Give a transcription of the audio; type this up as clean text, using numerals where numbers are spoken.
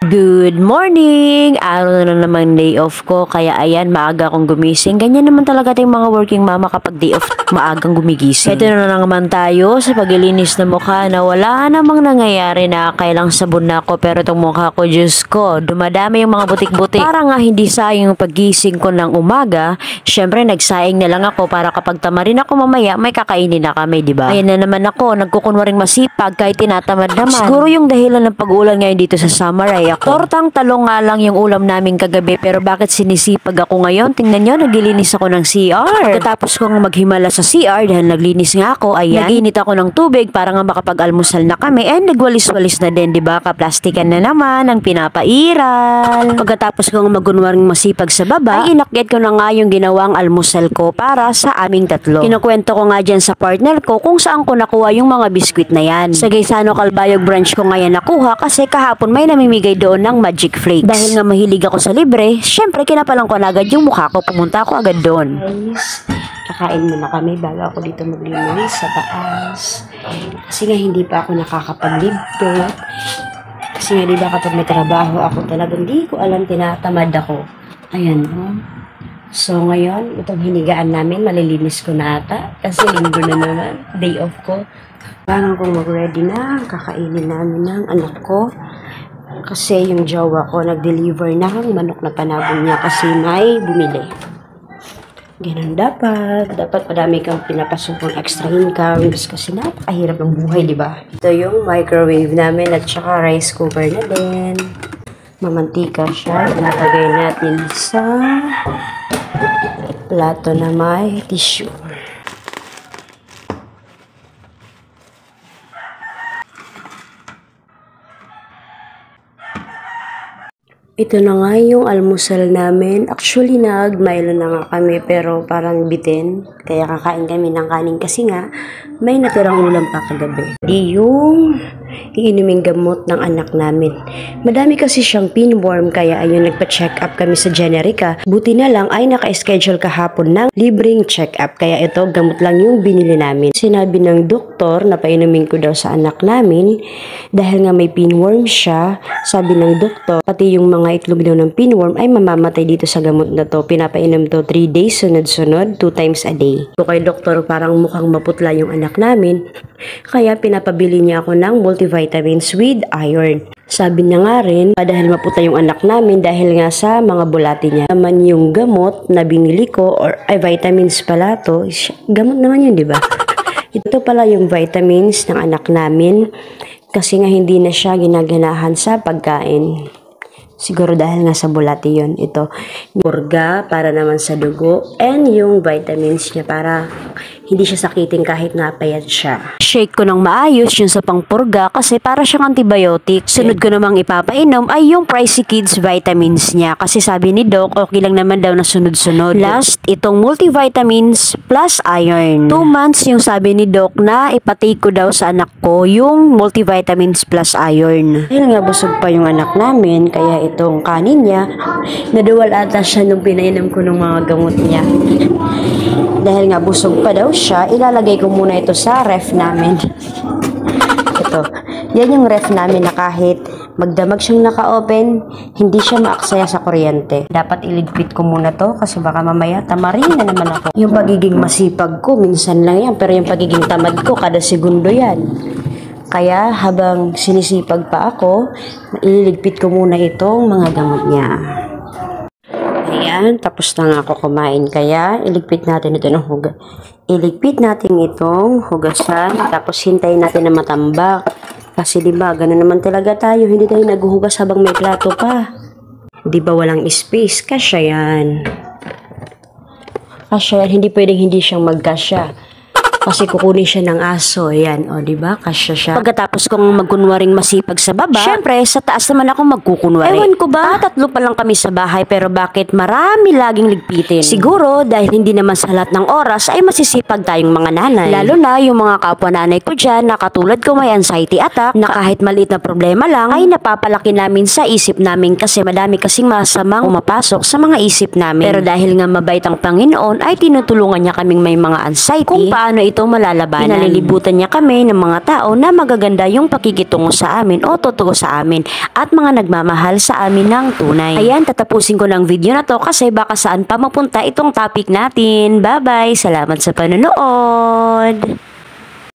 Good morning! Araw na naman day off ko, kaya ayan, maaga akong gumising. Ganyan naman talaga tayong mga working mama kapag day off, maagang gumigising. Ito na naman tayo sa paglilinis ng mukha na wala namang nangyayari na kailang sabon na ako. Pero itong mukha ko, Diyos ko, dumadami yung mga butik-butik. Para nga hindi sayang yung pagising ko ng umaga, syempre nagsaing na lang ako para kapag tamarin ako mamaya, may kakainin na kami, diba? Ayan na naman ako, nagkukunwaring masipag kahit tinatamad naman. Siguro yung dahilan ng pag-ulan ngayon dito sa summer ay tortang talong nga lang yung ulam namin kagabi, pero bakit sinisipag ako ngayon? Tingnan nyo, naglilinis ako ng CR. Katapos kong maghimala sa CR dahil naglinis nga ako, ayan, naginit ako ng tubig para nga makapag-almusal na kami, and nagwalis-walis na din, diba? Kaplastikan na naman ang pinapairal. Pagkatapos kong magunwaring masipag sa baba, ay inakyat ko na nga yung ginawang almusal ko para sa aming tatlo. Kinukwento ko nga dyan sa partner ko kung saan ko nakuha yung mga biskwit na yan. Sa Gaisano Calbayog branch ko nga yan nakuha kasi kahapon may namimigay doon ng Magic Flakes. Dahil nga mahilig ako sa libre, syempre kinapalang ko na agad yung mukha ko, pumunta ako agad doon. Guys, kakain muna kami bago ako dito maglinis sa taas. Kasi nga hindi pa ako nakakapag-libre. Kasi nga diba kapag may trabaho ako talagang hindi ko alam, tinatamad ako. Ayan o. So ngayon, itong hinigaan namin, malilinis ko na ata. Kasi linggo na naman, day off ko. Parang kung mag-ready na, kakainin namin ng anak ko. Kasi yung jowa ko nag-deliver na ng manok na panabong niya kasi may bumili. Ganun dapat. Dapat madami kang pinapasokong extra income kasi napakahirap ng buhay, di ba? Ito yung microwave namin at saka rice cooker na din. Mamantika siya. Ilalagay natin sa plato na may tissue. Ito na nga yung almusal namin. Actually, nag-Milo na nga kami pero parang bitin. Kaya kakain kami ng kanin kasi nga may natirang ulam pa kagabi. Di yung iinuming gamot ng anak namin. Madami kasi siyang pinworm kaya ayun nagpa-check up kami sa Generica. Buti na lang ay naka-schedule kahapon ng libreng check up. Kaya ito, gamot lang yung binili namin. Sinabi ng doktor na painumin ko daw sa anak namin dahil nga may pinworm siya. Sabi ng doktor, pati yung mga itlog daw ng pinworm ay mamamatay dito sa gamot na to. Pinapainom to 3 days sunod-sunod, 2 times a day. So kay doktor parang mukhang maputla yung anak namin. Kaya pinapabili niya ako ng multivitamins with iron. Sabi niya nga rin, dahil maputla yung anak namin dahil nga sa mga bulati niya. Naman yung gamot na binili ko, or ay vitamins pala to, gamot naman yun, di ba? Ito pala yung vitamins ng anak namin kasi nga hindi na siya ginaganahan sa pagkain. Siguro dahil nga sa bulati yun. Ito, burga para naman sa dugo and yung vitamins niya para hindi siya sakitin kahit napayat siya. Shake ko ng maayos yung sa pangpurga kasi para siyang antibiotic. Sunod ko namang ipapainom ay yung Pricey Kids vitamins niya kasi sabi ni Doc, okay lang naman daw na sunod-sunod. Last, itong multivitamins plus iron. 2 months yung sabi ni Doc na ipatake ko daw sa anak ko yung multivitamins plus iron. Dahil nga busog pa yung anak namin, kaya itong kanin niya, naduwal ata siya nung pinainom ko ng mga gamot niya. Dahil nga busog pa daw siya, ilalagay ko muna ito sa ref namin. Ito, yan yung ref namin na kahit magdamag siyang naka-open, hindi siya maaksaya sa kuryente. Dapat iligpit ko muna to kasi baka mamaya tamarin na naman ako. Yung pagiging masipag ko, minsan lang yan, pero yung pagiging tamad ko, kada segundo yan. Kaya habang sinisipag pa ako, ililigpit ko muna itong mga gamot niya. Ayan, tapos na nga ako kumain. Kaya iligpit natin ito ng hugas. Iligpit natin itong hugasan, tapos hintayin natin na matambak. Kasi diba, gano'n naman talaga tayo. Hindi tayo naghuhugas habang may plato pa. Diba walang space? Kasya yan. Kasya yan. Hindi pwedeng hindi siyang magkasya. Kasi kukunin siya ng aso. Ayan, o diba? Kasya siya. Pagkatapos kong magkunwaring masipag sa baba, syempre, sa taas naman ako magkukunwari. Ewan ko ba? Tatlo pa lang kami sa bahay, pero bakit marami laging ligpitin? Siguro, dahil hindi naman sa lahat ng oras ay masisipag tayong mga nanay. Lalo na yung mga kapwa nanay ko dyan, na katulad ko may anxiety attack, na kahit maliit na problema lang, ay napapalaki namin sa isip namin kasi madami kasing masamang umapasok sa mga isip namin. Pero dahil nga mabait ang Panginoon, ay tinutulungan niya kaming may mga anxiety kung paano ito ito malalabanan. Pinalilibutan niya kami ng mga tao na magaganda yung pakikitungo sa amin o totoo sa amin at mga nagmamahal sa amin ng tunay. Ayan, tatapusin ko ng video na to kasi baka saan pa mapunta itong topic natin. Bye-bye! Salamat sa panonood!